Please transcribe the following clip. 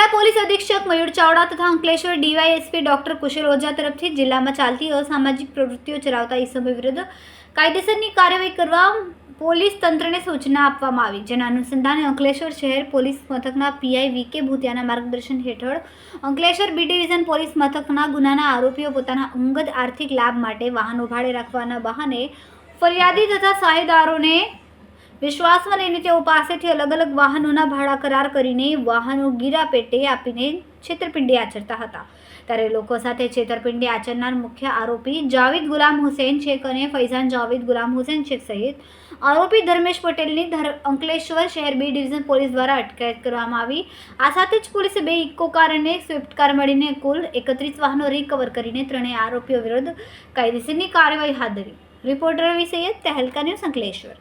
જિલ્લા પોલીસ અધિક્ષક મયુર ચાવડા તથા અંકલેશ્વર ડીવાયએસપી ડોક્ટર કુશલ ઓઝા તરફથી જિલ્લામાં ચાલતી અસામાજિક પ્રવૃત્તિઓ ચલાવતા ઇસમો વિરુદ્ધ કાયદેસરની કાર્યવાહી કરવા પોલીસ તંત્રને સૂચના આપવામાં આવી, જેના અનુસંધાને અંકલેશ્વર શહેર પોલીસ મથકના પીઆઈ વીકે ભૂતિયાના માર્ગદર્શન હેઠળ અંકલેશ્વર બી ડિવિઝન પોલીસ મથકના ગુનાના આરોપીઓ પોતાના અંગત આર્થિક લાભ માટે વાહનો ભાડે રાખવાના બહાને ફરિયાદી તથા સાહેદારોને વિશ્વાસમાં લઈને તેઓ પાસેથી અલગ અલગ વાહનોના ભાડા કરાર કરીને વાહનો ગીરા પેટે આપીને છેતરપિંડી આચરતા હતા. ત્યારે લોકો સાથે છેતરપિંડી આચરનાર મુખ્ય આરોપી જાવેદ ગુલામ હુસૈન શેખ અને ફૈઝાન જાવેદ ગુલામ હુસૈન શેખ સહિત આરોપી ધર્મેશ પટેલની અંકલેશ્વર શહેર બી ડિવિઝન પોલીસ દ્વારા અટકાયત કરવામાં આવી. આ સાથે જ પોલીસે 2 ઇકો કાર અને સ્વિફ્ટ કાર મળીને કુલ 31 વાહનો રિકવર કરીને ત્રણેય આરોપીઓ વિરુદ્ધ કાયદેસરની કાર્યવાહી હાથ ધરી. રિપોર્ટર રવિ સૈયદ, તહેલકા ન્યૂઝ, અંકલેશ્વર.